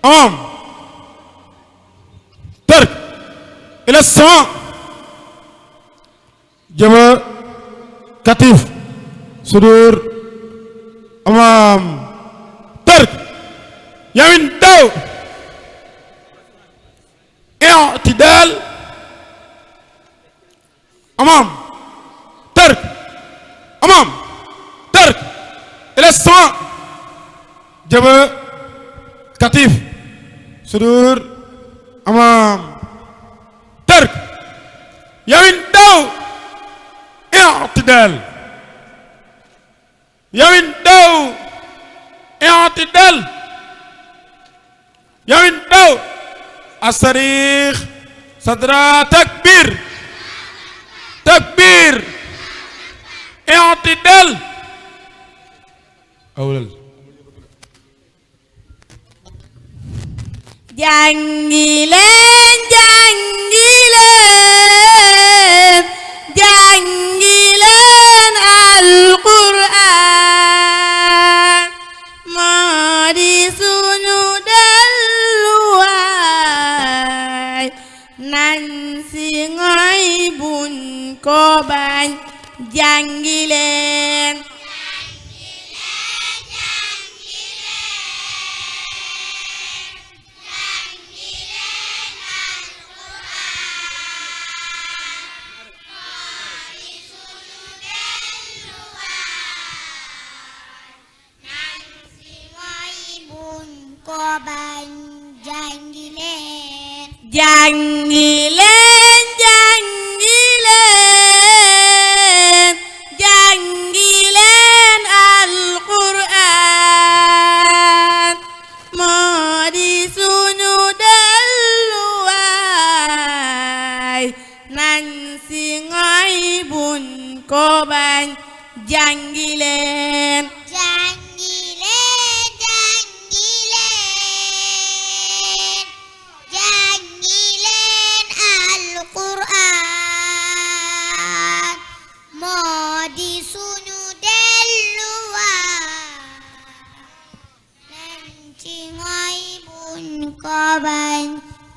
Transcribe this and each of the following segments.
أمام ترك إلى السماء جبهة كتف صدور أمام ترك يمين دو اعتدال أمام ترك أمام ترك إلى السماء جبهة كتف صدور أمام ترك يمين دو اعتدال يمين دو اعتدال يمين دو الصريخ صدرا تكبير تكبير اعتدال أولل jàngi leen jàngi leen jàngi leen alquraan moo di sunu delluwaay nañ si ngoy buñ ko bañ jàngi leen jàngi leen jàngi leen jàngi leen alquraan moo di sunu delluwaay nañ si ngoy buñ ko bañ jàngi leen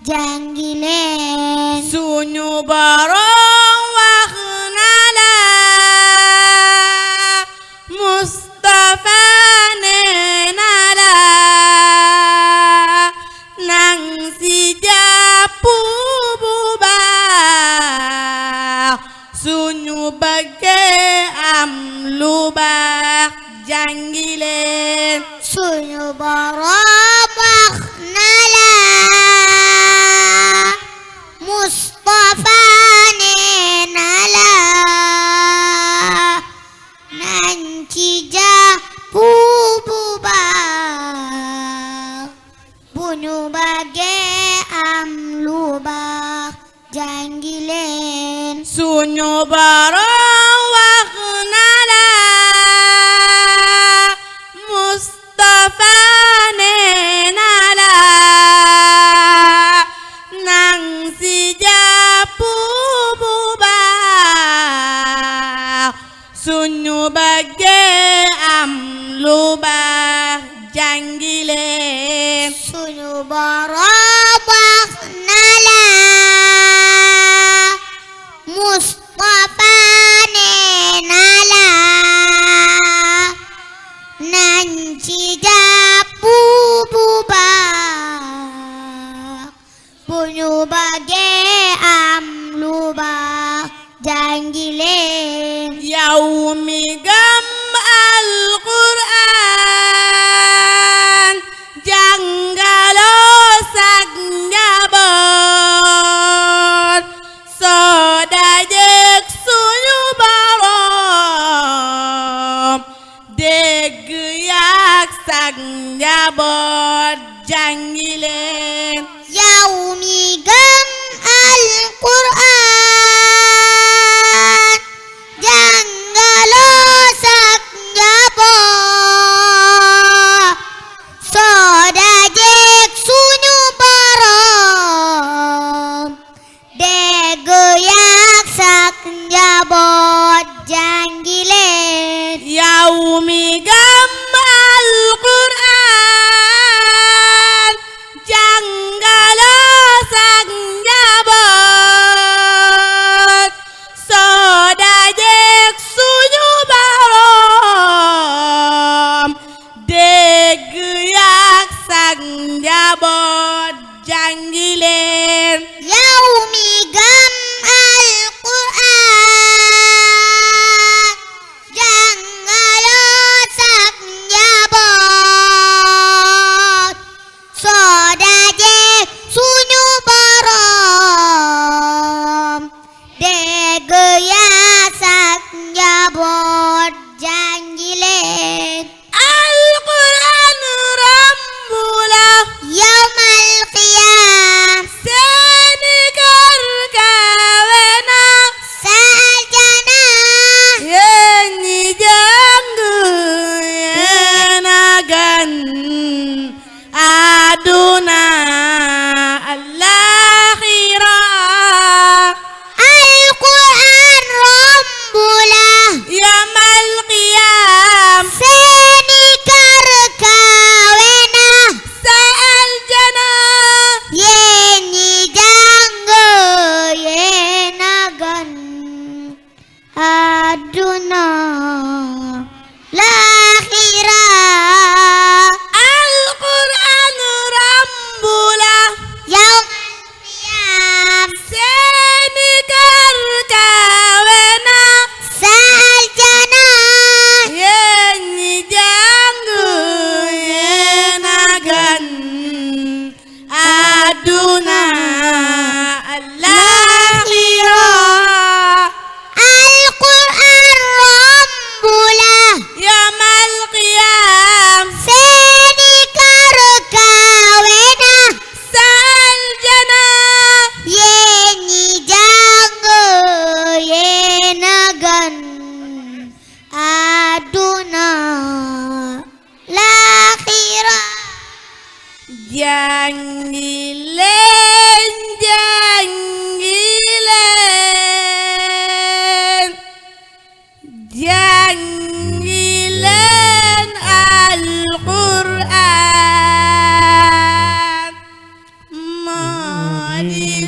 jàngi leen suñu Boroom wax na la Mustafa nee na la nang si jàpp bu baax suñu bëggee am lu baax jàngi leen suñu Boroom wax na la Mustafa nee na la nañ ci jàpp bu baax bu ñu bëggee am lu baax jàngi leen suñu Boroom wax na la Mustafa nee na la nang si jàpp bu baax suñu bëggee am lu baax jàngi leen suñu Boroom wax na la Mustafa nee na la nañ ci jàpp bu baax bu ñu bëggee am lu baax jàngi leen yow mi gëm alquraan jàngaloo sag njaboot soo dajeek suñu Boroom dégg yaak sag njaboot jàngi leen yow mi gëm alquraan jàngaloo sak njaboot soo dajeek suñu Boroom dégg yaak sak njaboot jàngi leen yow mi gëm alquraan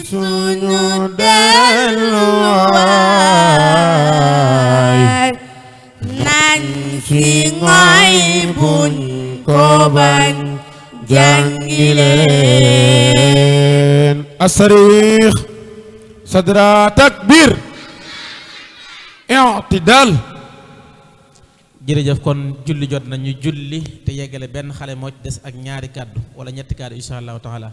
suñu delluwaay nañ ci ngoy buñ ko bañ jàngi leen الصريخ صدرا تكبير اعتدال. jërëjëf kon julli jot nañu julli te yeggale benn xale moo ci des ak ñaari kàddu wala ñetti kàddu insha allahu taala.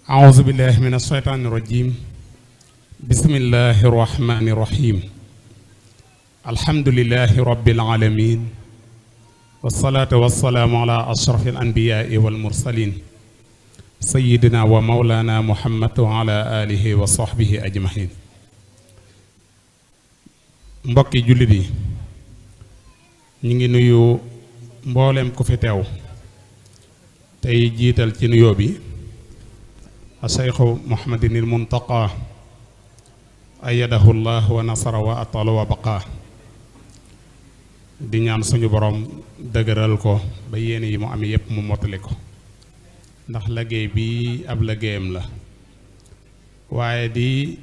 أعوذ بالله من الشيطان الرجيم بسم الله الرحمن الرحيم الحمد لله رب العالمين والصلاة والسلام على أشرف الأنبياء والمرسلين سيدنا ومولانا محمد وعلى آله وصحبه أجمعين. mbokki jullit yi ñu ngi nuyu mboolem ku fi teew tey jiital ci nuyoo bi الشيخ محمد المنتقى أيده الله ونصر وأطال وبقى di ñaan suñu borom dëgëral ko ba yéene yi mu am yépp mu mottali ko ndax liggéey bi ab liggéeyam la waaye di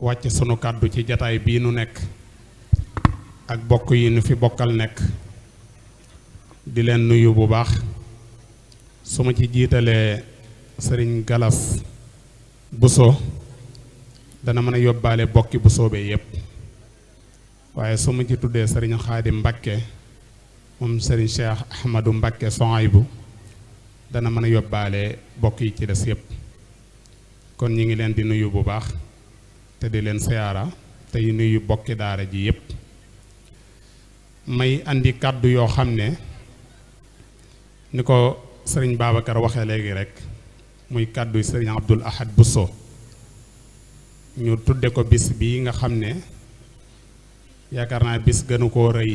wàcc sunu kàddu ci jataay bii nu nekk ak bokk yi nu fi bokkal nekk di leen nuyu bu baax su ma ci jiitalee sëriñ Galas Buso dana mën a yóbbaale bokki Buso be yépp waaye su ma ci tuddee sëriñ Xaadim Mbakke moom sëriñ Cheikh Ahmadou Mbakke Sohaybu dana mën a yóbbaale bokk yi ci des yépp kon ñi ngi leen di nuyu bu baax te di leen siyaara tey nuyu bokki daara ji yépp may andi kàddu yoo xam ne ni ko sëriñ Babacar waxee léegi rek muy kàddu sëriñ Abdul Ahad Buso ñu tudde ko bis bii nga xam ne yaakaar naa bis gënu koo rëy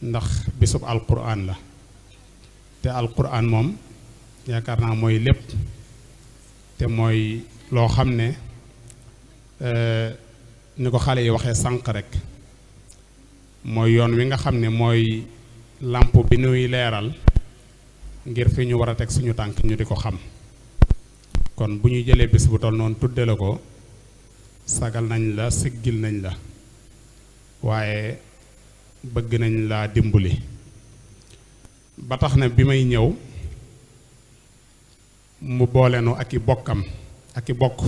ndax bisub alquran la te alquran moom yaakaar naa mooy lépp te mooy loo xam ne ni ko xale yi waxee sànq rek mooy yoon wi nga xam ne mooy làmp bi nuy leeral ngir fi ñu war a teg suñu tànk ñu di ko xam kon bu ñu jëlee bis bu toll noonu tudde la ko sagal nañ la siggil nañ la waaye bëgg nañ laa dimbali ba tax na bi may ñëw mu boolenu ak i bokkam ak i bokk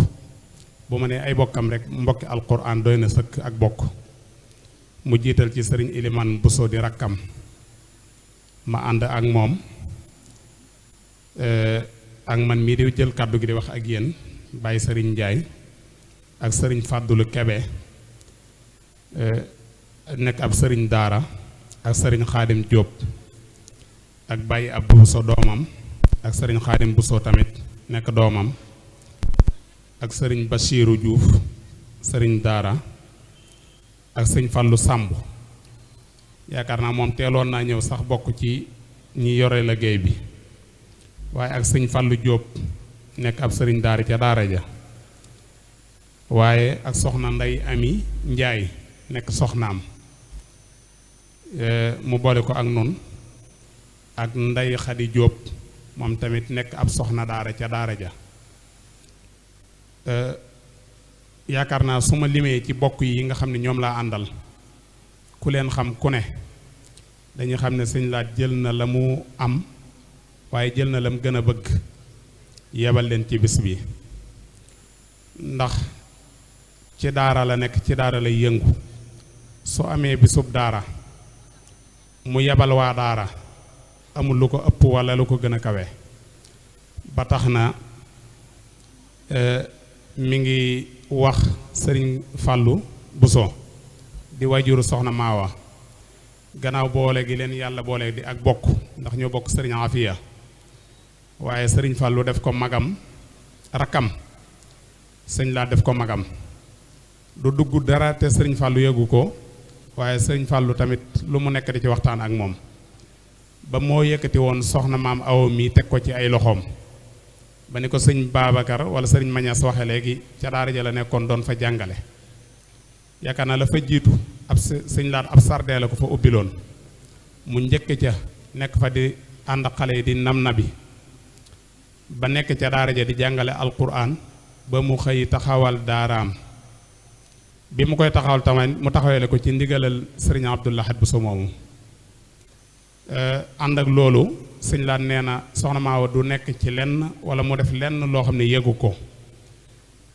bu ma nee ay bokkam rek mbokki alquran doy na sëkk ak bokk mu jiital ci sëriñ Iliman Buso di rakkam ma ànd ak moom ak man mii di jël kàddu gi di wax ak yéen bàyyi sëriñ Njaay ak sëriñ Fàddulu Kebe nekk ab sëriñ daara ak sëriñ Xaadim Jóob ak bàyyi ab Buso doomam ak sëriñ Xaadim Buso tamit nekk doomam ak sëriñ Bachiru Juuf sëriñ daara ak sëriñ Fàllu Sàmb yaakaar naa moom teeloon naa ñëw sax bokk ci ñi yore liggéey bi waaye ak sëñ Fàllu Jóob nekk ab sëriñ daara ca daara ja waaye ak soxna Ndey Ami Njaay nekk soxnaam mu boole ko ak nun ak Ndey Xadi Jóob moom tamit nekk ab soxna daara ca daara ja yaakaar naa su ma limee ci bokk yi nga xam ne ñoom laa àndal ku leen xam ku ne dañu xam ne sëñ Laat jël na la mu am waaye jël na lam gën a bëgg yebal leen ci bis bi ndax ci daara la nekk ci daara lay yëngu su amee bisub daara mu yebal waa daara amul lu ko ëpp walla lu ko gën a kawe ba tax na mi ngi wax sëriñ Fàllu Buso di wajuru soxna Maawa gannaaw boole gi leen yàlla boole di ak bokk ndax ñoo bokk sëriñ Afiya waaye sëriñ Fàllu def ko magam rakkam sëñ laa def ko magam du dugg dara te sëriñ Fàllu yëgu ko waaye sëriñ Fàllu tamit lu mu nekk di ci waxtaan ak moom ba moo yëkkati woon soxna maam awo mi teg ko ci ay loxoom ba ni ko sëñ Babacar wala sëriñ Mañas waxe léegi ca daara ja la nekkoon doon fa jàngale yaakaar naa la fa jiitu ab sëñ laat ab sardee la ko fa ubbiloon mu njëkk ca nekk fa di ànd xale yi di nam na bi ba nekk ca daara ja di jàngale alquran ba mu xëy taxawal daaraam bi mu koy taxawal tamit mu taxawale ko ci ndigalal sëriñ Abdou Lahad Bousso moomu ànd ak loolu sëñ laat nee na soxna Maawa du nekk ci lenn wala mu def lenn loo xam ne yëgu ko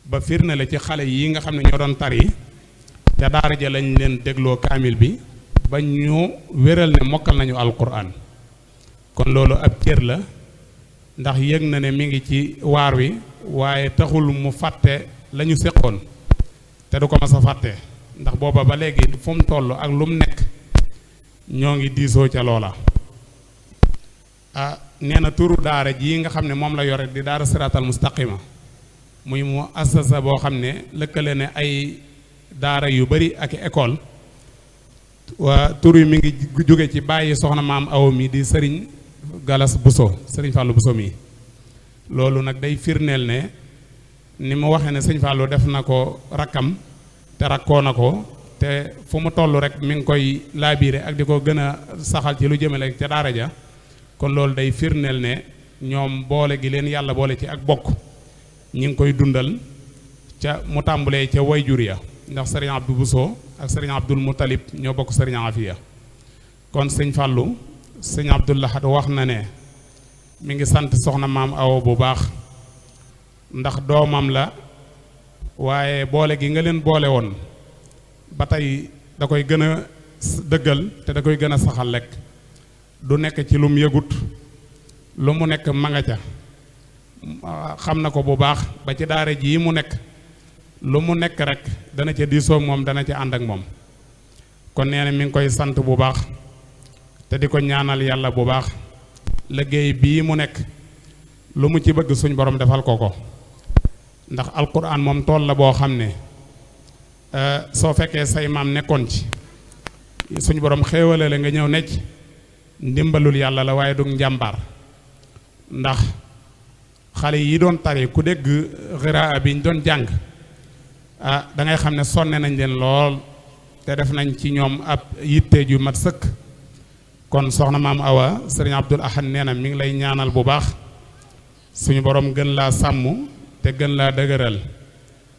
ba firnde la ci xale yi nga xam ne ñoo doon tari ca daara ja lañ leen dégloo kaamil bi ba ñu wéral ne mokkal nañu alquran kon loolu ab cër la ndax yëg na ne mi ngi ci waar wi waaye taxul mu fàtte la ñu séqoon te du ko mas a fàtte ndax booba ba léegi fu mu toll ak lu mu nekk ñoo ngi diisoo ca loola nee na turu daara ji nga xam ne moom la yore di daara siraatal mustaqima muy mu assasa boo xam ne lëkkale ne ay daara yu bari ak école waa tur yi mi ngi jóge ci bàyyi soxna maam aw mi di sëriñ Galas Bousso sëriñ Fallou Bousso mi loolu nag day firneel ne ni mu waxee ne sëñ Fallou def na ko rakkam te rakkoo na ko te fu mu toll rek mi ngi koy laabiire ak di ko gën a saxal ci lu jëmale ca daara ja kon loolu day firneel ne ñoom boole gi leen yàlla boole ci ak bokk ñi ngi koy dundal ca mu tàmbalee ca wayjur ya ndax sëriñ Abdou Bousso ak sëriñ Abdoul Moutalib ñoo bokk sëriñ Afia kon sëñ Fallou sëñ Abdou Lahad wax na ne mi ngi sant soxna maam Awa bu baax ndax doomam la waaye boole gi nga leen boole woon ba tey da koy gën a dëggal te da koy gën a saxal lekk du nekk ci lu mu yëgut lu mu nekk ma nga ca xam na ko bu baax ba ci daara ji mu nekk lu mu nekk rek dana ca diisoo moom dana ca ànd ak moom kon nee na mi ngi koy sant bu baax te di ko ñaanal yàlla bu baax liggéey bii mu nekk lu mu ci bëgg suñ borom defal ko ko ndax alquran moom tool la boo xam ne soo fekkee say maam nekkoon ci suñ borom xéewale la nga ñëw necc ndimbalul yàlla la waaye du njàmbaar ndax xale yi doon tari ku dégg xiraa bi ñu doon jàng da ngay xam ne sonne nañ leen lool te def nañ ci ñoom ab yitte ju mat sëkk kon soxna maam Awa sëriñ Abdul Ahad nee na mi ngi lay ñaanal bu baax suñu borom gën laa sàmm te gën laa dëgëral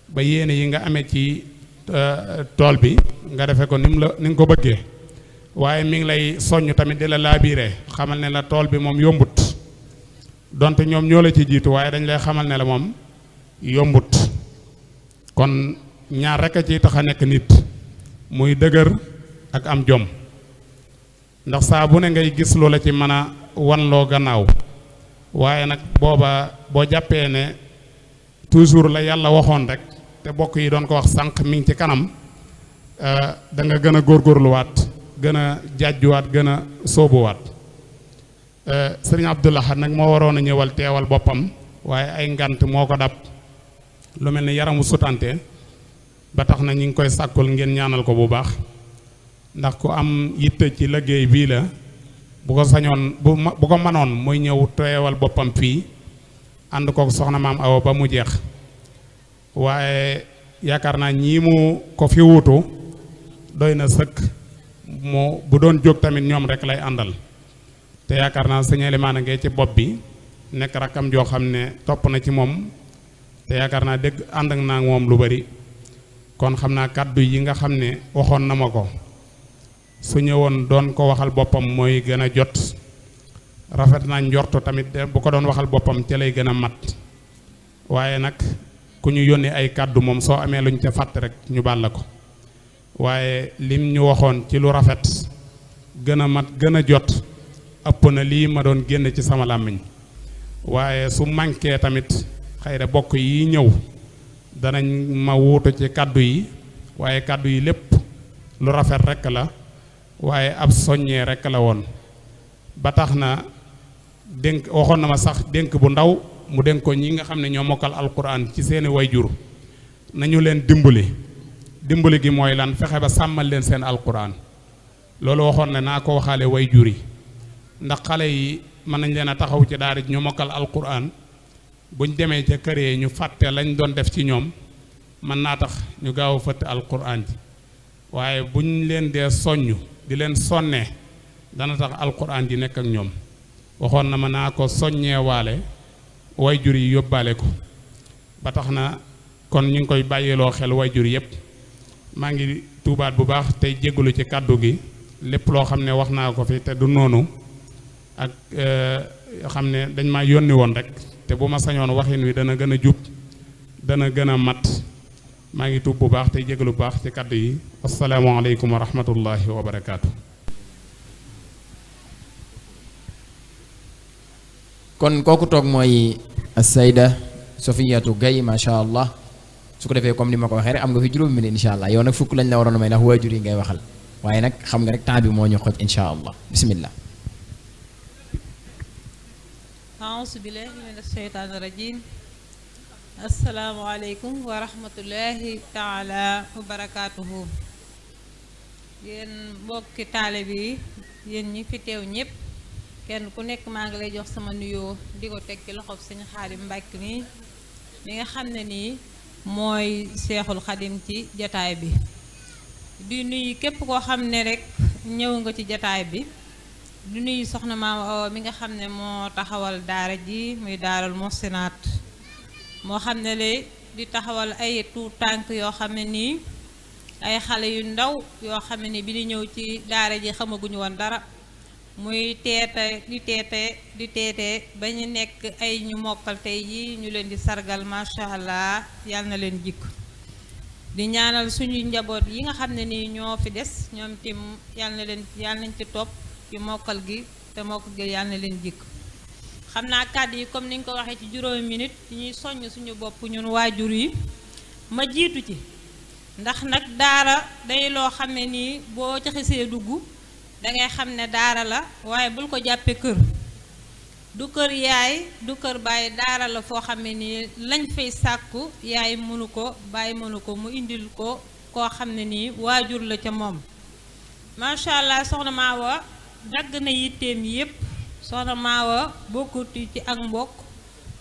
ba yéene yi nga amee ci tool bi nga defe ko ni nga ko bëggee waaye mi ngi lay soññ tamit di la laabiire xamal ne la tool bi moom yombut donte ñoom ñoo la ci jiitu waaye dañ lay xamal ne la moom yombut kon ñaar rek a ciy tax a nekk nit muy dëgër ak am jom ndax saa bu ne ngay gis loola ci mën a wanloo gannaaw waaye nag booba boo jàppee ne toujours la yàlla waxoon rek te bokk yi doon ko wax sànq mi ngi ci kanam da nga gën a góorgóorluwaat gën a jàjjuwaat gën a sóobuwaat sëriñ Abdou Lahad nag moo waroon a ñëwal teewal boppam waaye ay ngant moo ko dab lu mel ni yaramu sutante ba tax na ñu ngi koy sàkkul ngeen ñaanal ko bu baax ndax ku am yitte ci liggéey bii la bu ko sañoon bu ko manoon muy ñëw teewal boppam fii ànd kook soxna maam Awa ba mu jeex waaye yaakaar naa ñii mu ko fi wuutu doy na sëkk mu bu doon jóg tamit ñoom rek lay àndal te yaakaar naa sëñ Elimaana ngee ci bopp bi nekk rakkam joo xam ne topp na ci moom te yaakaar naa dégg ànd ak naa moom lu bari kon xam naa kàddu yi nga xam ne waxoon na ma ko su ñëwoon doon ko waxal boppam mooy gën a jot rafet naa njortu tamit bu ko doon waxal boppam ca lay gën a mat waaye nag ku ñu yónnee ay kàddu moom soo amee luñ ca fàtte rek ñu baal la ko waaye lim ñu waxoon ci lu rafet gën a mat gën a jot ëpp na lii ma doon génn ci sama làmmiñ waaye su manqué tamit xëy na bokk yi ñëw danañ ma wuutu ci kàddu yi waaye kàddu yi lépp lu rafet rekk la waaye ab soññee rekk la woon ba tax na dénk waxoon na ma sax dénk bu ndaw mu dénk ko ñi nga xam ne ñoo mokkal alquran ci seeni wayjur nañu leen dimbali gi mooy lan fexe ba sàmmal leen seen alquran loolu waxoon na naa ko waxaale wayjur yi ndax xale yi mën nañ leen a taxaw ci daara ñu mokkal alquran buñ demee ca kër yi ñu fàtte lañ doon def ci ñoom mën naa tax ñu gaaw a fëtt alquran ji waaye buñ leen dee soññ di leen sonnee dana tax alquran di nekk ak ñoom waxoon na ma naa ko soññee waale wayjur yi yóbbaale ko ba tax na kon ñu ngi koy bàyyiloo xel wayjur yépp maa ngi tuubaat bu baax tey jéggalu ci kàddu gi lépp loo xam ne wax naa ko fi te du noonu ak xam ne dañ ma yónni woon rek te bu ma sañoon waxin wi dana gën a jub dana gën a mat maa ngi tuub bu baax tey jéggalu bu baax ci kàddu yi asalaamaaleykum wa rahmatullahi wa barakaatu. kon kooku toog mooy Sayda Sofiyatu Gaye macha allah su ko defee comme ni ma ko waxee rek am nga fi juróomi minute incha allah yow nag fukk lañ la waroon a may ndax waajur yi ngay waxal waaye nag xam nga rek temps bi moo ñu xoj incha allah bismillah. aousu billahi min asheytaani rajim asalaamaaleykum wa rahmatullahi taala wa barakaatuhu. yéen mbokki taale bi yéen ñi fi teew ñëpp kenn ku nekk maa ngi lay jox sama nuyoo di ko teg ci loxob sëñ Xaadim Mbàkke mi nga xam ne nii mooy seexul xadim ci jataay bi di nuyu képp koo xam ne rek ñëw nga ci jataay bi di nuyu soxna Maam Awa mi nga xam ne moo taxawal daara ji muy daaral Muhsinaat moo xam ne le di taxawal ay tuut tànk yoo xam ne nii ay xale yu ndaw yoo xam ne nii bi di ñëw ci daara ji xamaguñu woon dara muy di teete ba ñu nekk ay ñu mokkal tey yi ñu leen di sargal macha allah yal na leen jikk di ñaanal suñu njaboot yi nga xam ne nii ñoo fi des ñoom tim yal nañ ci topp ci mokkal gi te mokkal gi yal na leen jikk xam naa kàddu yi comme ni nga ko waxee ci juróomi minute ñuy soññ suñu bopp ñun waajur yi ma jiitu ci ndax nag daara day loo xam ne nii boo ca xesee dugg dangay xam ne daara la waaye bul ko jàppee kër du kër yaay du kër baay daara la foo xam ne nii lañ fay sàkku yaay mënu ko baay mënu ko mu indil ko koo xam ne nii waajur la ca moom macha allah soxna Maawa dagg na yitteem yépp soxna Maawa bokkutu ci ak mbokk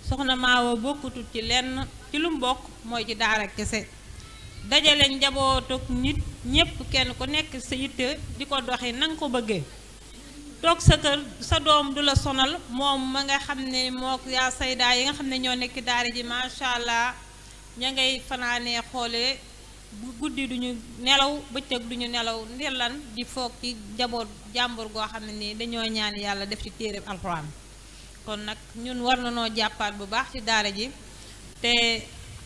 soxna Maawa bokkutu ci lenn ci lu mbokk mooy ci daara kese dajale njabootuk nit ñépp kenn ku nekk sa yitte di ko doxee nanga ko bëggee toog sa kër sa doom du la sonal moom ma nga xam ne moo yaa saydaa yi nga xam ne ñoo nekk daara ji macha allah ña ngay fanaanee xoole bu guddi duñu nelaw bëccëg duñu nelaw ndelan di foog ci njaboot jàmbur goo xam ne nii dañoo ñaan yàlla def ci téereb alxuraan kon nag ñun war na noo jàppaat bu baax ci daara ji te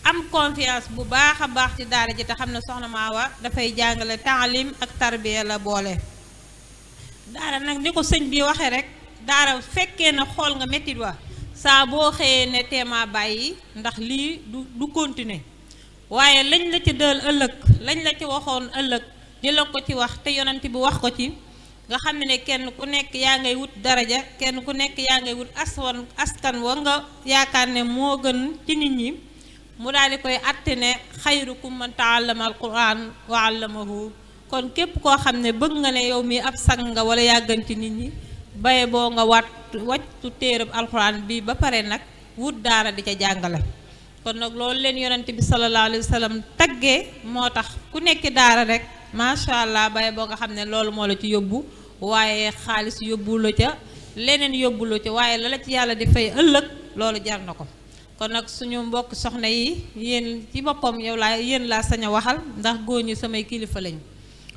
am confiance bu baax a baax ci daara ji te xam ne soxna Maawa dafay jàngale taalim ak tarbiya la boole daara nag ni ko sëñ bi waxee rek daara fekkee na xool nga méttit wa saa boo xëyee ne teema bàyyi ndax lii du continuer waaye lañ la ci dël ëllëg lañ la ci waxoon ëllëg di la ko ci wax te yonent bi wax ko ci nga xam ne kenn ku nekk yaa ngay wut daraja kenn ku nekk yaa ngay wut askan wa nga yaakaar ne moo gën ci nit ñi mu daal di koy atte ne xayrukum man taallama alquran wa allamahu kon képp koo xam ne bëgg nga ne yow mi ab sang nga wala yàgganti nit ñi baye boo nga wàccu téereb alquran bi ba pare nag wut daara di ca jàngale kon nag loolu leen yonent bi sallallahu alayhi wa sallam taggee moo tax ku nekk daara rek macha allah baye boo nga xam ne loolu moo la ci yóbbu waaye xaalis yóbbu la ca leneen yóbbu la ca waaye la ci yàlla di fay ëllëg loolu jar na ko kon nag suñu mbokk soxna yi yéen ci boppam yéen laa sañ a waxal ndax góor ñi samay kilifa lañ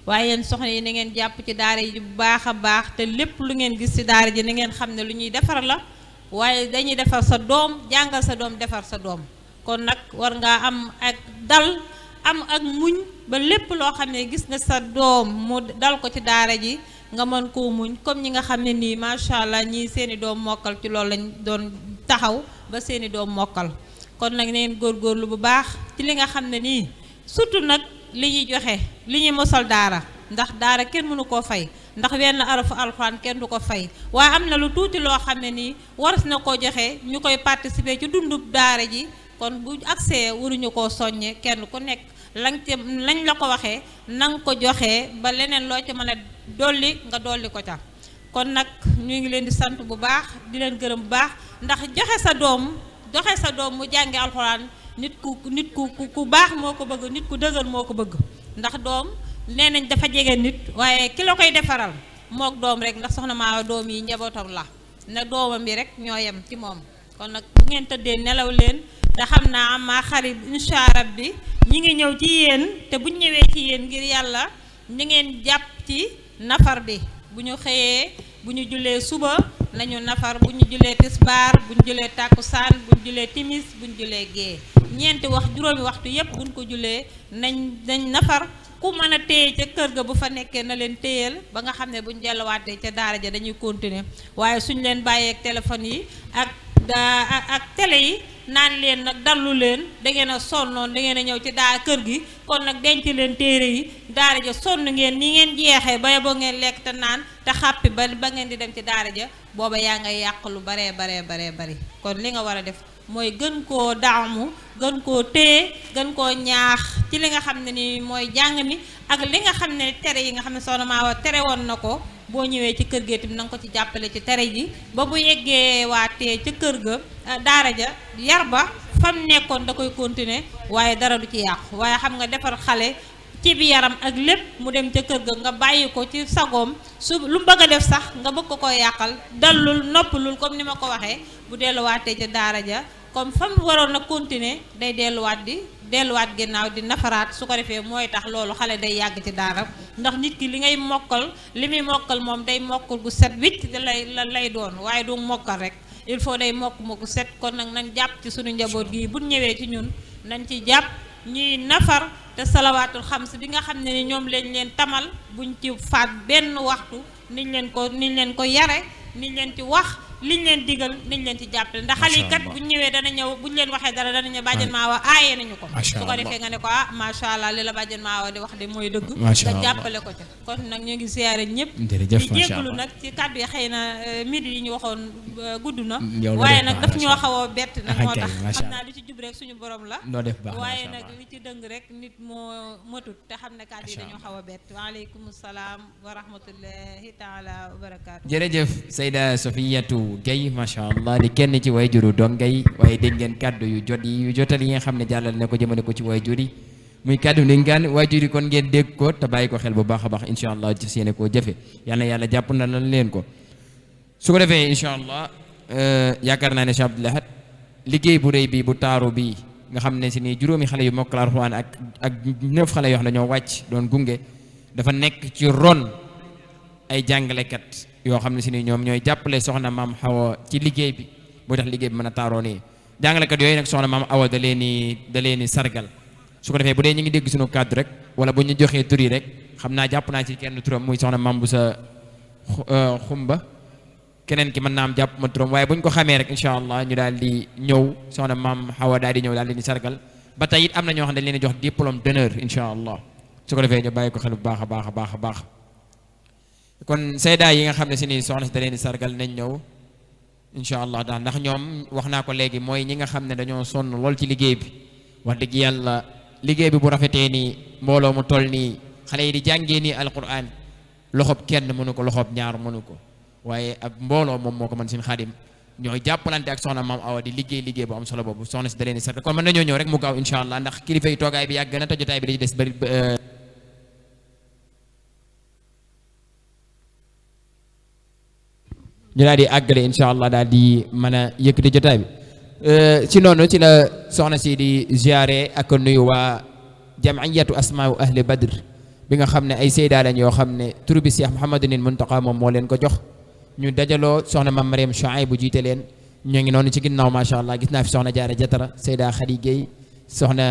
waaye yéen soxna yi na ngeen jàpp ci daara yi bu baax a baax te lépp lu ngeen gis ci daara ji na ngeen xam ne lu ñuy defar la waaye dañuy defar sa doom jàngal sa doom defar sa doom kon nag war ngaa am ak dal am ak muñ ba lépp loo xam ne gis nga sa doom mu dal ko ci daara ji nga mën koo muñ comme ñi nga xam ne nii macha allah ñii seeni doom mokkal ci loolu lañ doon taxaw ba seeni doom mokkal kon nag neen góorgóorlu bu baax ci li nga xam ne nii surtout nag li ñuy joxe li ñuy mosal daara ndax daara kenn mënu koo fay ndax wenn arafu alxuraan kenn du ko fay waaye am na lu tuuti loo xam ne nii waras na koo joxe ñu koy participer ci dundub daara ji kon bu accès waruñu koo soññe kenn ku nekk lañ la ko waxee nanga ko joxe ba leneen loo ci mën a dolli nga dolli ko ca kon nag ñu ngi leen di sant bu baax di leen gërëm bu baax ndax joxe sa doom mu jàngi alxuraan nit ku baax moo ko bëgg nit ku dëgër moo ko bëgg ndax doom nee nañ dafa jege nit waaye ki la koy defaral mook doom rek ndax soxna Maawa doom yi njabootam la na doomam bi rek ñoo yem ci moom kon nag bu ngeen tëddee nelaw leen te xam naa ama xarit incha rabbi ñi ngi ñëw ci yéen te buñ ñëwee ci yéen ngir yàlla ñi ngeen jàpp ci nafar bi bu ñu xëyee bu ñu jullee suba nañu nafar bu ñu jullee tisbaar bu ñu jullee tàkkusaan bu ñu jullee timis bu ñu jullee gée ñeenti juróomi waxtu yépp bu ñu ko jullee nañ nafar ku mën a téye ca kër ga bu fa nekkee na leen téyal ba nga xam ne bu ñu delluwaatee ca daara ja dañuy continuer waaye suñ leen bàyyee ak téléphone yi ak télé yi naan leen nag dallu leen da ngeen a sonnoon da ngeen a ñëw ci kër gi kon nag denc leen téere yi daara ja sonn ngeen ni ngeen jeexee ba boo ngeen lekk te naan te xàppi ba ngeen di dem ci daara ja booba yaa ngay yàq lu baree bari kon li nga war a def mooy gën koo daamu gën koo téye gën koo ñaax ci li nga xam ne ni mooy jàng mi ak li nga xam ne tere yi nga xam ne soxna Maawa tere woon na ko boo ñëwee ci kër gi itam na nga ko ci jàppale ci tere ji ba bu yeggee waatee ca kër ga daara ja yar ba fam nekkoon da koy continuer waaye dara du ci yàqu waaye xam nga defar xale ci bi yaram ak lépp mu dem ca kër ga nga bàyyi ko ci sagoom su lu bëgg a def sax nga bëgg ko koy yàqal dallul noppalul comme ni ma ko waxee bu delluwaatee ca daara ja comme fam waroon a continuer day delluwaat ginnaaw di nafaraat su ko defee mooy tax loolu xale day yàgg ci daara ndax nit ki li ngay mokkal li muy mokkal moom day mokkal gu set wicc lay doon waaye du mokkal rek il faut day mokk gu set kon nag nañ jàpp ci suñu njaboot gi bu ñëwee ci ñun nañ ci jàpp ñuy nafar te salawaatul xams bi nga xam ne ni ñoom lañ leen tamal buñ ci faat benn waxtu niñ leen ko yare niñ leen ci wax liñ leen digal niñ leen ci jàppale ndax xale yi kat buñ ñëwee dana ñëw buñ leen waxee dara dana ñëw bàjjen Maawa aaye nañu ko su ko defee nga ne ko macha allah li la bàjjen Maawa di wax de mooy dëgg nga jàppale ko ca kon nag ñu ngi siyaare ñëpp di jéggulu nag ci kàddu yi xëy na midi yi ñu waxoon gudd na waaye nag daf ñoo xaw a bett nag moo tax xam naa li ci jub rek suñu borom la waaye nag li ci dëng rek nit moo matut te xam ne kàddu yi dañoo xaw a bett waaleykum salaam wa rahmatullahi taala wa barakaatu jërëjëf Sayda Sofiyatu Gaye macha allah di kenn ci way juru dongay waaye dégg ngeen kàddu yu jotal yi nga xam ne jàllal na ko jëmale ko ci way jur yi muy kàddu ndénkaan way jur yi kon ngeen dégg ko te bàyyi ko xel bu baax a baax incha allah ci seene koo jëfe yal na yàlla jàpp na lan leen ko su ko defee incha allah yaakaar naa ne Cheikh Abdoul Ahad liggéey bu rëy bi bu taaru bi nga xam ne si ni juróomi xale yu mokkal Alxuraan ak 9 xale yoo xam ne ñoo wàcc doon gunge dafa nekk ci ron ay jàngalekat yoo xam ne si ni ñoom ñooy jàppale soxna maam Awa ci liggéey bi boo tax liggéey bi mën a taaroo nii jàngalekat yooyu nag soxna maam Awa da leen ni sargal su ko defee bu dee ñu ngi dégg suñu kàddu rek wala bu ñu joxee tur yi rek xam naa jàpp naa ci kenn turam muy soxna maam bu sa xumba keneen ki mën naa am jàpp ma turam waaye bu ñu ko xamee rek incha allah ñu daal di ñëw soxna maam Awa daal di ñëw daal di ni sargal ba tey it am na ñoo xam ne dañ leen di jox diplôme d'honneur incha allah su ko defee ñu bàyyi ko xel bu baax a baax a baax a baax kon sayda yi nga xam ne si ni soxna si da leen di sargal nañ ñëw incha allah daal ndax ñoom wax naa ko léegi mooy ñi nga xam ne dañoo sonn lool ci liggéey bi wax dëgg yàlla liggéey bi bu rafetee nii mbooloo mu toll nii xale yi di jàngee nii alquran loxob kenn mënu ko loxob ñaar mënu ko waaye ak mbooloo moom moo ko mën seen xaadim ñooy jàppalante ak soxna maam Awa di liggéey bu am solo boobu soxna si da leen di sargal kon mën nañoo ñëw rek mu gaaw incha allah ndax kilifa yi toogaay bi yàgg na te jotaay bi dañuy des bari ñu daal di àggale incha allah daal di mën a yëkkati jotaay bi ci noonu ci la soxna si di ziare ak nuyu waa jamiyatu asmaau ahli badr bi nga xam ne ay seydaa lañ yoo xam ne turu bi Cheikh Mouhamadunil Muntaqa moom moo leen ko jox ñu dajaloo soxna mam Mariam Chouaib bu jiite leen ñoo ngi noonu ci ginnaaw macha allah gis naa fi soxna Jaara Jatara Seyda Khady Gueye soxna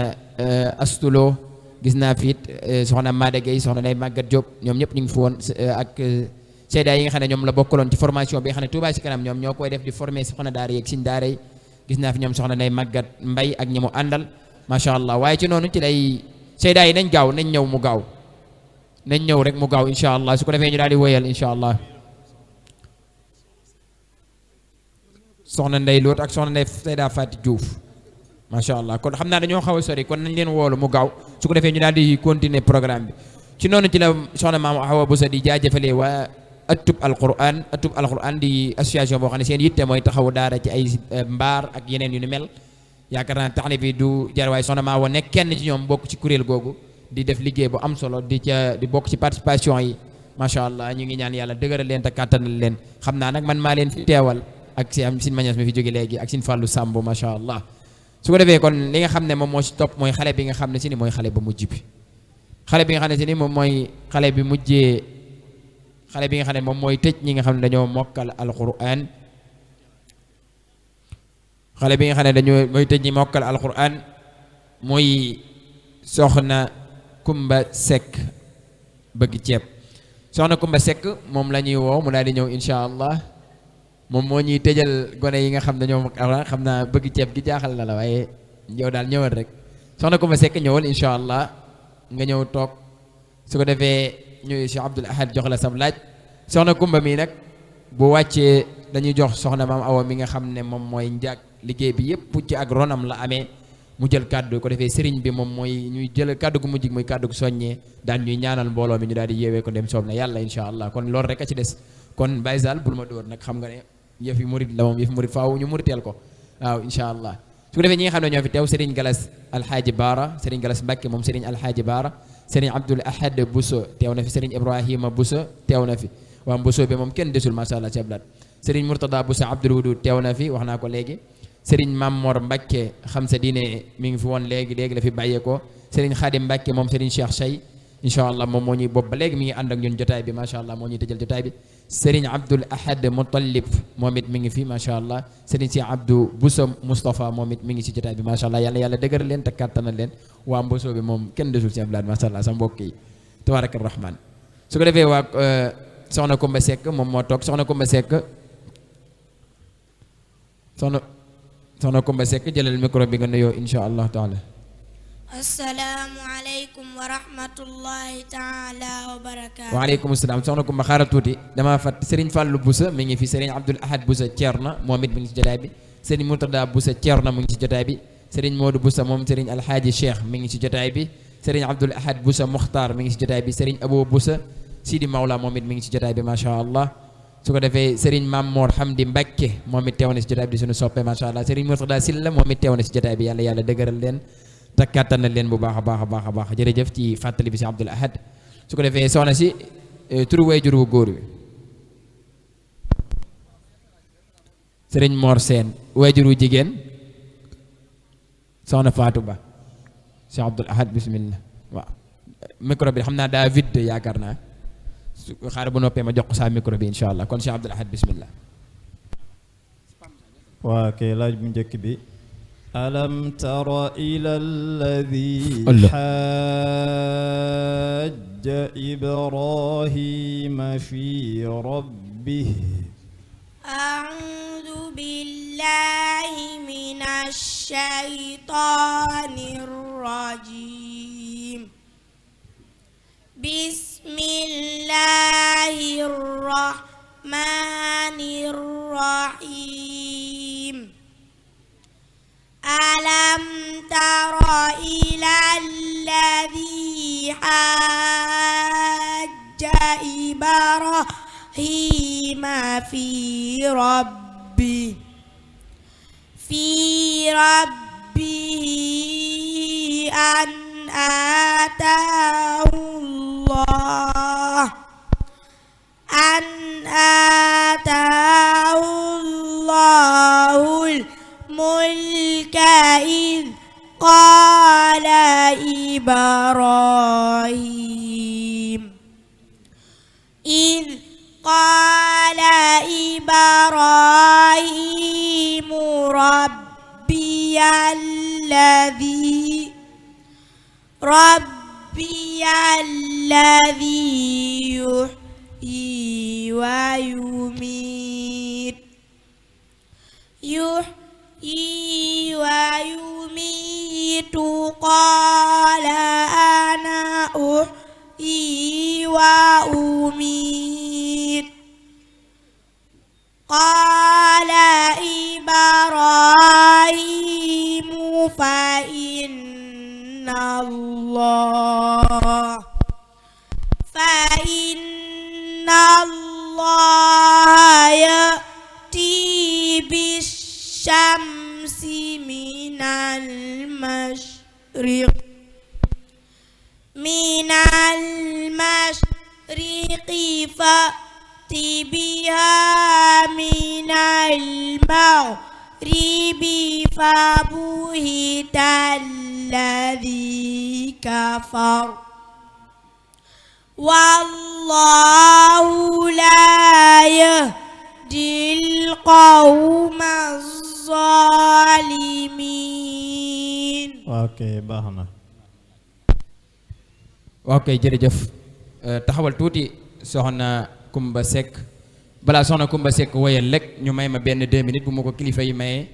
Astulo gis naa fi it soxna Mada Gueye soxna Ndeye Maguette Diop ñoom ñëpp ñu ngi fi woon ak Seyda yi nga xam ne ñoom la bokkaloon ci formation bi nga xam ne Touba ci kanam ñoom ñoo koy def di former soxna daara yeeg siñ daara yi gis naa fi ñoom soxna Ndeye Maguette Mbay ak ñi mu àndal macha allah waaye ci noonu ci lay Seyda yi nañ gaaw nañ ñëw mu gaaw nañ ñëw rek mu gaaw incha allah su ko defee ñu daal di wéyal incha allah soxna Ndeye Loot ak soxna Ndeye Seyda Fati Diouf macha allah kon xam naa dañoo xaw a sori kon nañ leen woolu mu gaaw su ko defee ñu daal di continuer programme bi ci noonu ci la soxna maam Awa Bousso di jaajëfalee waa ëttub alquran di association boo xam ne seen yitte mooy taxawu daara ci ay mbaar ak yeneen yu ni mel yaakaar naa tax ne bi du jar waaye soxna maa wa nekk kenn ci ñoom bokk ci kuréel googu di def liggéey bu am solo di bokk ci participation yi macha allah ñu ngi ñaan yàlla dëgëral leen te kàttanal leen xam naa nag man maa leen fi teewal ak si am sin mañas mi fi jóge léegi ak sin fàllu sàmb macha allah su ko defee kon li nga xam ne moom moo ci topp mooy xale bi nga xam ne si ni mooy xale ba mujj bi xale bi nga xam ne si ni moom mooy xale bi mujjee xale bi nga xam ne moom mooy tëj ñi nga xam ne dañoo mokkal alquran xale bi nga xam ne dañoo mooy tëj ñi mokkal alquran mooy soxna Kumba Seck bëgg ceeb soxna Kumba Seck moom la ñuy woo mu daal di ñëw incha allah moom moo ñuy tëjal gone yi nga xam ne ñoom xam naa bëgg ceeb gi jaaxal na la waaye yow daal ñëwal rek soxna Kumba Seck ñëwal incha allah nga ñëw toog su ko defee ñu Cheikh Abdoul Ahad jox la sam laaj soxna Kumba mii nag bu wàccee dañuy jox soxna maam Awa mi nga xam ne moom mooy njaag liggéey bi yëpp ci ak ronam la amee mu jël kàddu ko defee sëriñ bi moom mooy ñuy jël kàddu gu mujj muy kàddu gu soññee daan ñuy ñaanal mbooloo mi ñu daal di yeewee ko dem soob na yàlla incha allah kon loolu rek a ci des kon Baye Sall bul ma dóor nag xam nga ne yëfi murid la moom yëfi murid faaw ñu muriteel ko waaw incha allah su ko defee ñi nga xam ne ñoo fi teew sëriñ Galas Alxaaji Baara sëriñ Galas Mbàkke moom sëriñ Alxaaji Baara sëriñ Abdoul Ahad Bousso teew na fi sëriñ Ibrahima Bousso teew na fi waa Bousso bi moom kenn desul macha allah ci ablaat sëriñ Mourtada Bousso Abdoul Wudud teew na fi wax naa ko léegi sëriñ Mamor Mbacke xam sa diine mi ngi fi woon léegi la fi bàyyeekoo sëriñ Khadim Mbacke moom sëriñ Cheikh Sey incha allah moom moo ñuy bopp ba léegi mi ngi ànd ak ñun jotaay bi macha allah moo ñuy tëjal jotaay bi sëriñ Abdoul Ahad Mutallib moom it mi ngi fi macha allah sëriñ si Abdou Bousso Moustapha moom it mi ngi si jotaay bi macha allah yàlla dëgëral leen te kàttanal leen waa Mboso bi moom kenn desul si ablaad macha allah sa mbokk yi tabaraka rahman su ko defee waa soxna Kumba Seck moom moo toog soxna Kumba Seck soxna Kumba Seck jëlal micro bi nga nuyoo insha allah taala assalaamu aleykum wa rahmatullahi taala wa barakaatu. waaleykum salaam soxna Kumba xaaral tuuti damaa fàtt Serigne Fallou Boussa mi ngi fi Serigne Abdoul Ahad Boussa Thierno moom it mi ngi ci jotaay bi Serigne Mourtada Boussa Thierno mu ngi ci jotaay bi Serigne Modou Boussa moom Serigne Alhaaji Cheikh mi ngi ci jotaay bi Serigne Abdoul Ahad Boussa Muxtaar mi ngi ci jotaay bi Serigne Abou Boussa Sidi Mawla moom it mi ngi ci jotaay bi macha allah su ko defee Serigne Mamor Hamdi Mbacke moom it teew na ci jotaay bi di suñu soppe macha allah Serigne Mourtada Silla moom it teew na ci jotaay bi yàlla dëgëral leen te kàttanal leen bu baax a baax a baax a baax jërëjëf ci fàttali bi si Abdoul Ahad su ko defee soxna si turu waajur wu góor wi Serigne Mor Sène waajur wu jigéen soxna Fatou Ba si Abdoul Ahad bismillah waaw micro bi xam naa daa vide yaakaar naa su xaaral bu noppee ma jox ko saa micro bi insha allah kon si Abdoul Ahad bismillah waa kay laaj bu njëkk bi alam tara ila alladi xajja ibrahima fi rabbih أعوذ بالله من الشيطان الرجيم بسم الله الرحمن الرحيم ألم تر إلى الذي حاج إبراهيم في ربه أن آتاه الله الملك إذ قال إبراهيم ربي الذي يحيي ويميت قال أنا أحيي وأميت قال إبراهيم فإن الله يأتي بالشمس من فأت بها من المغرب فبهت الذي كفر والله لا يهدي القوم الظالمين. ok baax na. waaw kay jërëjëf taxawal tuuti soxna Kumba Seck balaa soxna Kumba Seck woyal rek ñu may ma benn 2 minutes bu ma ko kilifa yi mayee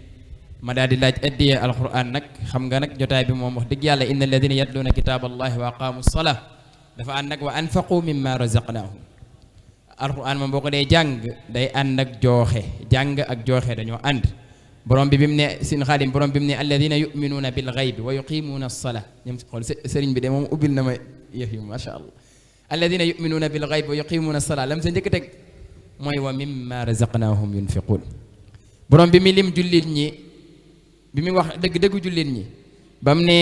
ma daal di laaj addiya alquran nag xam nga nag jotaay bi moom wax dëgg yàlla inna alladina yatluuna kitaaballahi wa aqaamu salaa dafa ànd nag wa anfaqu mimma razaqnaahum alquran moom boo ko dee jàng day ànd ak jooxe jàng ak jooxe dañoo ànd borom bi mu ne sin xaadim borom bi mu ne alladina yuminuuna bil gaybi wa yuqimuuna as-salaa ñoom xool sëriñ bi de moom ubbil na ma yëf yi macha allah alladina yuminuuna bil gaybi wa yuqimuuna as-salaa lam sa njëkk teg mooy wa mimma razaqnaahum yunfiquun borom bi mi lim jullit ñi bi mu wax dëgg-dëggu jullit ñi ba mu ne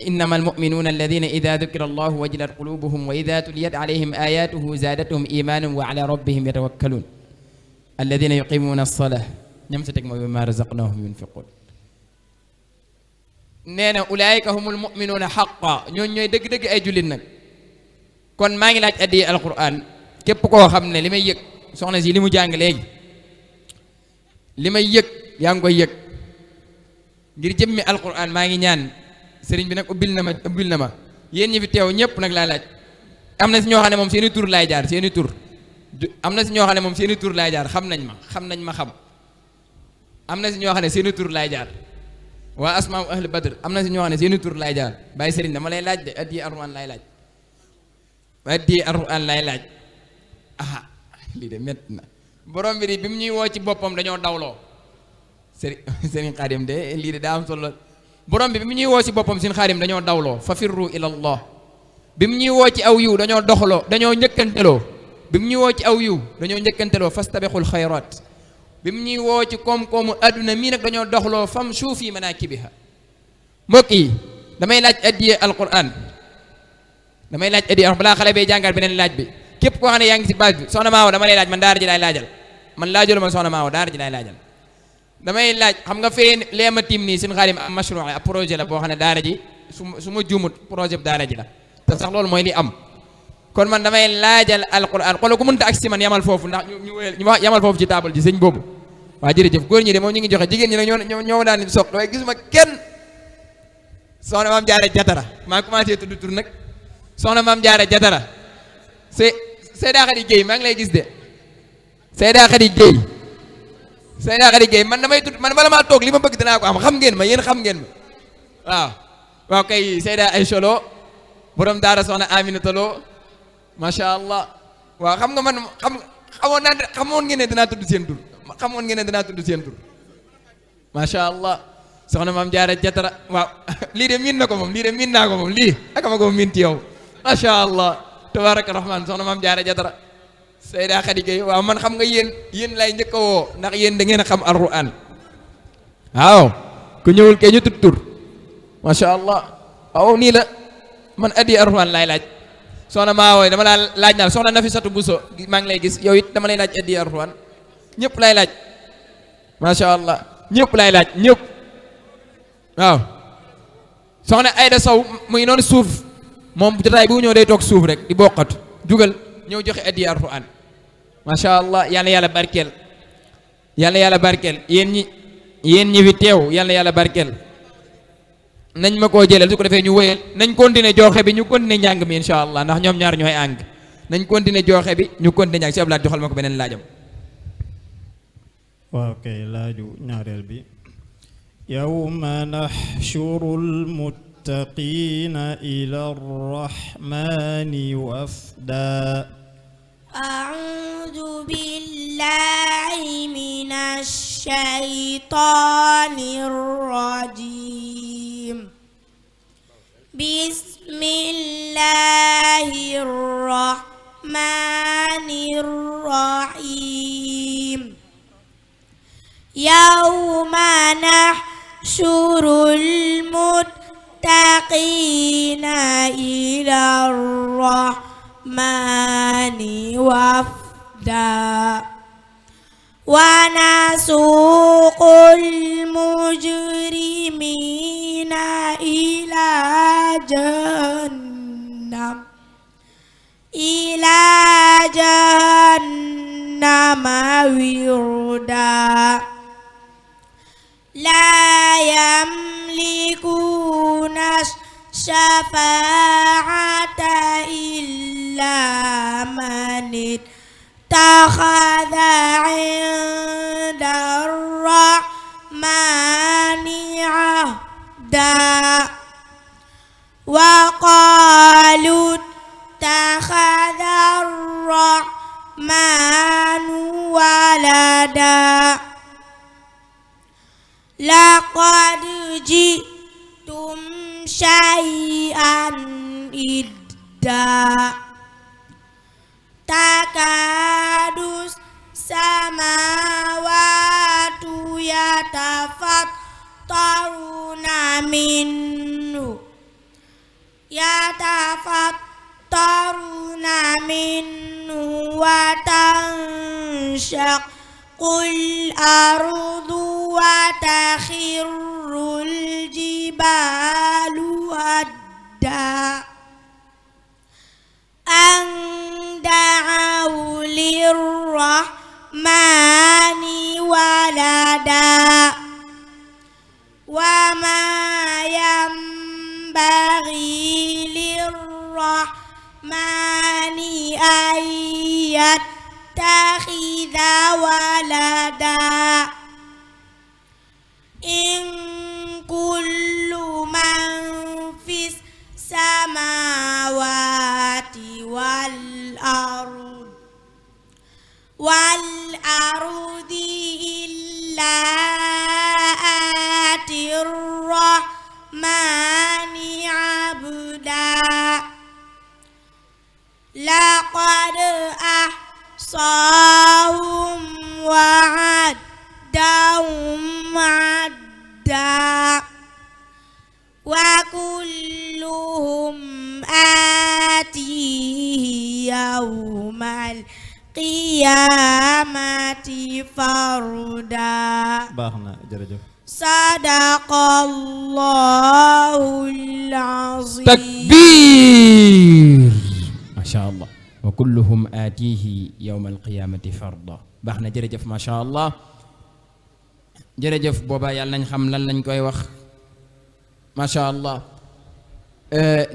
innama almuminuuna alladina ida dukira allahu wajilat qulubuhum wa ida tuliyat alayhim ayatuhu zaadathum imanan wa ala rabbihim yatawakkaluun alladina yuqimuuna as-salaa ñam sa teg mooy mimma razaqnahum yunfiquun nee na ulaayika humul muminuuna xaqa ñooñ ñooy dëgg-dëgg ay jullit nag kon maa ngi laaj addi alquran képp koo xam ne li may yëg soxna si li mu jàng léegi li may yëg yaa ngi koy yëg ngir jëmmi alquran maa ngi ñaan sëriñ bi nag ubbil na ma yéen ñi fi teew ñëpp nag laa laaj am na si ñoo xam ne moom seeni tur laay jaar seeni tur am na si ñoo xam ne moom seeni tur laay jaar xam nañ ma xam am na si ñoo xam ne seeni tur laay jaar waa asmaa ahli badr am na si ñoo xam ne seeni tur laay jaar bàyyi sëriñ dama lay laaj de addi alquran laay laaj addi alquran laay laaj aha lii de métti na borom bi di bi mu ñuy woo ci boppam dañoo dawloo sëriñ xaadim de lii de daa am solo borom bi mu ñuy woo ci boppam seen xaadim dañoo dawloo fa firru ila allah bi mu ñuy woo ci aw yiw dañoo doxaloo dañoo njëkkanteloo bi mu ñuy woo ci aw yiw dañoo njëkkanteloo fastabixul xayraat bi mu ñuy woo ci koom-koomu adduna mii nag dañoo doxloo fam suufi manaakibiha mbokk yi damay laaj addiye alquran balaa xale bee jàngal beneen laaj bi képp koo xam ne yaa ngi ci base bi soxna Maawo dama lay laaj man daara ji laay laajal man laajalu ma soxna Maawo daara ji laay laajal damay laaj xam nga fee leema tim nii seen xaadim am mashru ab projet la boo xam ne daara ji su ma juumut projet bu daara ji la te sax loolu mooy li am kon man damay laajal alquran xoolal ku mënta ak si man yamal foofu ndax ñu wax yamal foofu ci table ji sëñ boobu waa jërëjëf góor ñi de moom ñu ngi joxe jigéen ñi nag ñoo daan di soq waaye gisuma kenn soxna maam jaara jatara maa commencé tudd tur nag soxna maam jaara jatara Seyda Khady Gueye maa ngi lay gis de Seyda Khady Gueye man damay tudd man bala maa toog li ma bëgg dinaa ko am xam ngeen ma yéen xam ngeen ma waaw kay Seyda Aïcha Lo borom daara soxna Aminata Lo macha allah waaw xam nga man xamoon ngeen ne dinaa tudd seen tur macha allah soxna maam jaara jatara waaw lii de miin na ko moom lii de miin naa ko moom lii aka ma ko miin ci yow macha allah tabaraka rahman soxna maam jaara jatara Seyda Khady Gueye waaw man xam nga yéen lay njëkk a woo ndax yéen da ngeen a xam alquran waaw ku ñëwul kay ñu tudd tur macha allah waaw nii la man addi alquran laay laaj soxna Maawoy dama laa laaj naa soxna Nafisatu Buso maa ngi lay gis yow it dama lay laaj addi alquran ñëpp lay laaj macha allah ñëpp lay laaj ñëpp waaw soxna Ayda Sow muy noonu suuf moom jotaay bu ñëw day toog suuf rek di boqatu jugal ñëw joxe addi alquran macha allah yàlla yàlla barkeel yéen ñi fi teew yàlla barkeel nañ ma koo jëlal su ko defee ñu wéyal nañ continuer joxe bi ñu continuer njàng mi insha allah ndax ñoom ñaar ñooy ànd nañ continuer joxe bi ñu continuer njàng si ablaat joxal ma ko beneen laajam waaw kay laaju ñaareel bi yawma naxshurul muttaqiina ila rrahmani wafda أعوذ بالله من الشيطان الرجيم بسم الله الرحمن الرحيم يوم نحشر المتقين إلى الرحمن وفدا ونسوق المجرمين إلى جهنم وردا لا يملكون الشفاعة إلا من اتخذ عند الرحمن عهدا وقالوا اتخذ الرحمن ولدا لقد جئتم شيئا إدا تكاد السماوات يتفطرن منه وتنشق الأرض وتخر الجبال هدا أن دعوا للرحمن ولدا وما ينبغي للرحمن أن يتخذ ولدا إن كل من في السماوات والأرض إلا آتي الرحمن عبدا لقد أحصاهم وعدهم عدا وكلهم آتيه يوم القيامة فردا baax na jërëjëf. صدق الله العظيم takbir macha allah wa kulluhum aatihi yawma alqiyamati farda baax na jërëjëf macha allah jërëjëf boobaa yàlla nañ xam lan lañ koy wax macha allah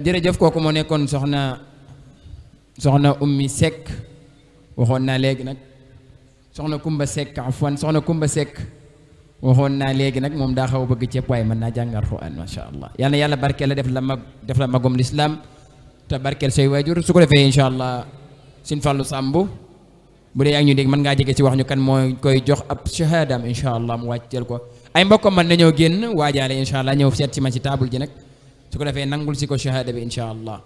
jërëjëf kooku moo nekkoon soxna ummi Seck waxoon naa léegi nag soxna Kumba Seck afwan soxna Kumba Seck waxoon naa léegi nag moom daa xaw a bëgg ceeb waaye mën naa jàng Alxuraan macha allah yal na yàlla barkeel la def la magom lislaam te barkeel say waajur su ko defee incha allah Sëñ Fallu Sàmb bu dee yaa ngi ñu dégg mën ngaa jege ci wax ñu kan mooy koy jox ab shahadam incha allah mu wàcceel ko ay mbokkam mën nañoo génn waajaale incha allah ñëw seet ci ma ci taabul ji nag su ko defee nangul si ko shahada bi incha allah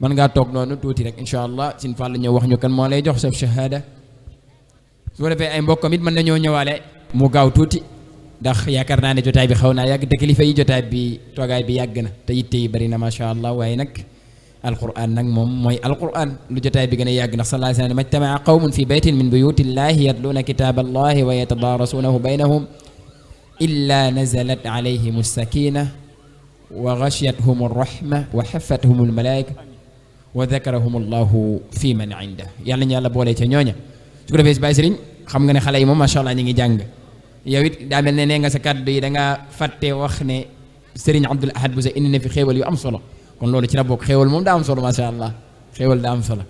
mën ngaa toog noonu tuuti rek incha allah Sëñ Fallu ñëw wax ñu kan moo lay jox sa shahada su ko defee ay mbokkam it mën nañoo ñëwaale mu gaaw tuuti ndax yaakaar naa ne jotaay bi xaw naa yàgg te kilifa yi jotaay bi toogaay bi yàgg na te yitte yi bari na macha allah waaye nag alquran nag moom mooy alquran lu jotaay bi gën a yàgg ndax sallallahu alayhi wa sallam majtamaa qawmun fi baytin min buyutillahi yatluuna kitaaba allahi wa yatadaarasuunahu baynahum illa nazalat alayhim as-sakina wa ghashiyatuhum ar-rahma wa haffathum al-malaika wa dhakarahum allahu fi man inda yàlla ñu yàlla boole ca ñooña su ko defee si bàyyi sëriñ xam nga ne xale yi moom macha allah ñu ngi jàng yow it daa mel ne nee nga sa kàddu yi da nga fàtte wax ne Serigne Abdoul Ahad Bousso indi na fi xéewal yu am solo kon loolu ci la bokk xéewal moom daa am solo macha allah xéewal daa am solo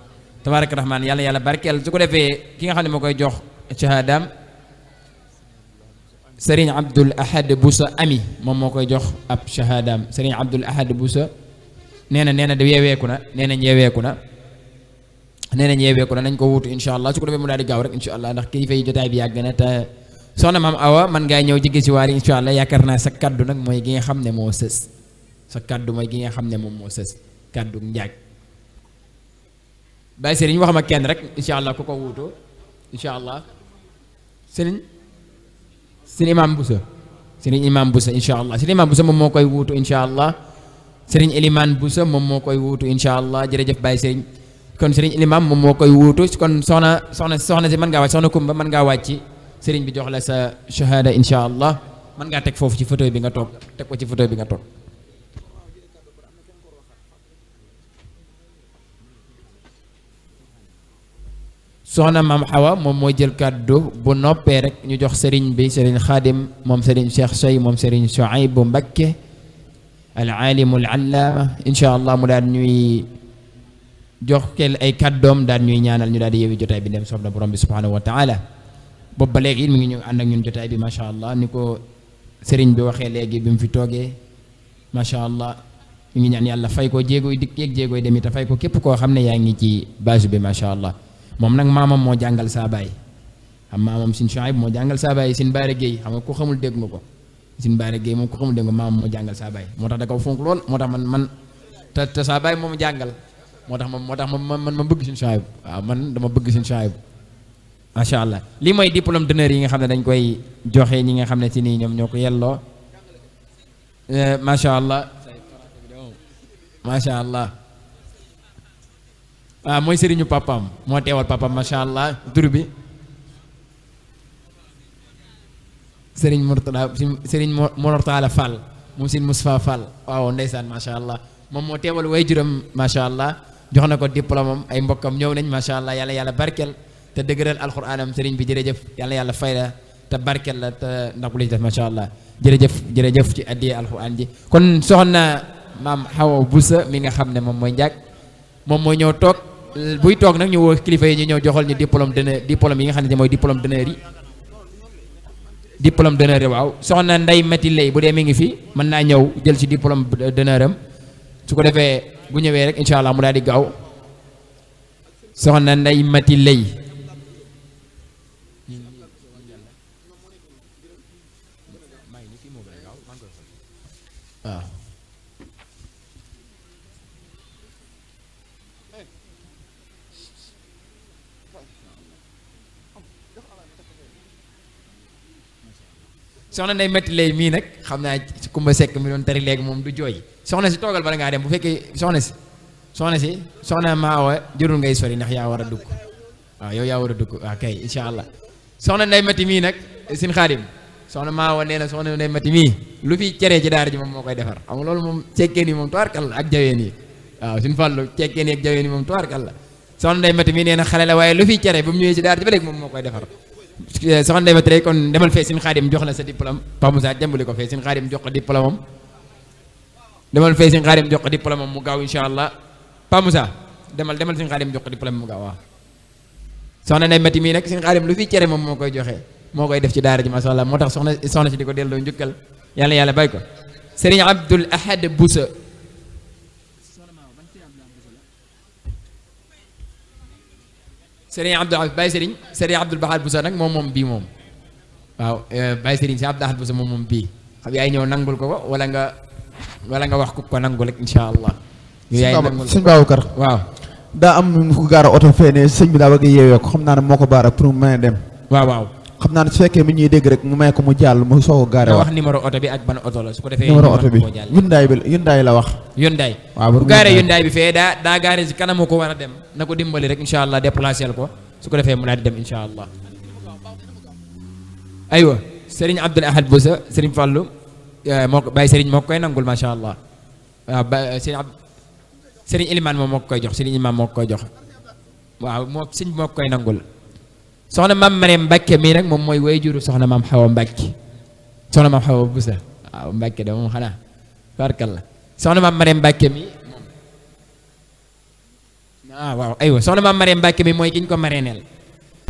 tabaaraka rahmaan yàlla barkeel su ko defee ki nga xam ne moo koy jox shahadaam Serigne Abdoul Ahad Bousso ami moom moo koy jox ab shahadaam Serigne Abdoul Ahad Bousso nee na de yeeweeku na nee nañ yeeweeku na nañ ko wuutu incha allah su ko defee mu daal di gaaw rek incha allah ndax kilifa yi jotaay bi yàgg na te soxna maam Awa man ngaa ñëw jege si waar yi incha allah yaakaar naa sa kaddu nag mooy gi nga xam ne moo sës sa kaddu mooy gi nga xam ne moom moo sës kaddu njaag bàyyi sëriñ wax ma kenn rek incha allah ku ko wuutoo incha allah sëriñ imam Bousso incha allah sëriñ imam Bousso moom moo koy wuutu incha allah sëriñ Eliman Bousso moom moo koy wuutu incha allah jërëjëf bàyyi sëriñ kon sëriñ Ilimam moom moo koy wuutu kon soxna si mën ngaa wàcc soxna Kumba mën ngaa wàcc sëriñ bi jox la sa shahada insha allah mën ngaa teg foofu ci fauteuil bi nga toog teg ko ci fauteuil bi nga toog. soxna maam Awa moom mooy jël kàddu bu noppee rek ñu jox sëriñ bi sëriñ Xaadim moom sëriñ Cheikh Sey moom sëriñ Souaïbou Mbacké al aalimu al allaama insha allah mu daal ñuy jox kel ay kàddoom daal ñuy ñaanal ñu daal di yeewi jotaay bi dem soob na borom bi subhanahu wa taala boobu ba léegi mi ngi ñu ànd ak ñun jotaay bi macha allah ni ko sëriñ bi waxee léegi bi mu fi toogee macha allah ñu ngi ñaan yàlla fay ko jéegooy dikk yeeg jéegooy dem it fay ko képp koo xam ne yaa ngi ci base bi macha allah moom nag maamam moo jàngal saa baay xam maamam sin Souaïbou moo jàngal saa baay sin Baara Gueye xam nga ku xamul dégg nga ko sin Baara Gueye moom ku xamul dégg nga maamam moo jàngal saa baay moo tax da ko fonk lool moo tax man te saa baay moom jàngal moo tax man ma bëgg sin Souaïbou waaw man dama bëgg sin Souaïbou macha allah lii mooy diplôme d'honneur yi nga xam ne dañ koy joxe ñi nga xam ne ci nii ñoom ñoo ko yelloo macha allah macha allah waaw mooy sëriñu papaam moo teewal papaam macha allah tur bi sëriñ Mortala Fall moom sëriñ Moustapha Fall waaw ndeysaan macha allah moom moo teewal way juram macha allah jox na ko diplôme am ay mbokkam ñëw nañ macha allah yàlla barkel te dëgëral alxuraanam sëriñ bi jërëjëf yàlla fay la te barkel la te ndax bu la ci def macha allah jërëjëf ci addiyee alxuraan ji kon soxna maam Awa Boussa mi nga xam ne moom mooy njàkk moom mooy ñëw toog buy toog nag ñu woo kilifa yi ñu ñëw joxal ñu diplôme yi nga xam ne mooy diplôme d'honneur yi waaw soxna Ndey Mati Lay bu dee mi ngi fi mën naa ñëw jël ci diplôme d'honneur am su ko defee bu ñëwee rek incha allah mu daal di gaaw soxna Ndey Mati Lay waaw soxna Ndey Mati Lay mii nag xam naa Kumba Sekk mi doon tari léegi moom du jooy soxna si toogal bala ngaa dem bu fekkee soxna Maawa jërul ngay sori ndax yaa war a dugg waaw yow yaa war a dugg waaw kay incha allah soxna Ndey Mati mii nag sin Xaadim soxna Maawa nee na soxna Ndey Mati mii lu fi ceree ci daara ji moom moo koy defar xam nga loolu moom cekkeen yi moom tubaarkal la ak jaween yi waaw suñu fàllu cekkeen yi ak jaween yi moom tubaarkal la soxna Ndey Mati mii nee na xale la waaye lu fi cere ba mu ñëwee ci daara ji ba léegi moom moo koy defar soxna Ndey Mati Lay kon demal fee sin Xaadim jox la sa diplôme Pa Moussa jàmbali ko fee sin Xaadim jox ko diplôme am demal fee sin Xaadim jox ko diplôme am mu gaaw insha allah Pa Moussa demal sin Xaadim jox ko diplôme mu gaaw waaw soxna Ndey Mati mii nag sin Xaadim lu fi cere moom moo koy joxe moo koy def ci daara ji masha Allah moo tax soxna si di ko delloo njukkal yàlla bay ko Serigne Abdoul Ahad Boussa Serigne Abdoul Bahad Boussa nag moom bii moom waaw Baye Serigne si Abdoul Ahad Boussa moom bii xam yaay ñëw nangul ko wala nga wax ko nangul rek insha Allah yaay nangul sëñ Babacar waaw daa am fu gaara oto fee ne sëñ bi daa bëgg a yeewee ko xam naa ne moo ko baara pour mu mën a dem waaw xam naa ne su fekkee mi ñuy dégg rek mu may ko mu jàll mu soog a gaare wax numéro oto bi ak ban oto la su ko defee numéro oto bi Hyundai la wax Hyundai waaw bu gaare Hyundai bi fee daa gaare si kanamu ko war a dem na ko dimbali rek insha allah déplacé ko su ko defee mu daal di dem insha allah aywa Serigne Abdoul Ahad Boussa Serigne Fallou moo ko Baye Serigne moo ko koy nangul masha allah waaw Serigne Ilimane moom moo ko koy jox Serigne Ilimane moo ko koy jox waaw moo sëñ moo ko koy nangul soxna maam Mariam Mbacke mii nag moom mooy wayjuru soxna maam Xawa Mbacke soxna maam Xawa Boussa waaw Mbacke de moom xanaa barkalla soxna maam Mariam Mbacke mii moom waaw aywa soxna maam Mariam Mbacke mii mooy ki ñu ko mareeneel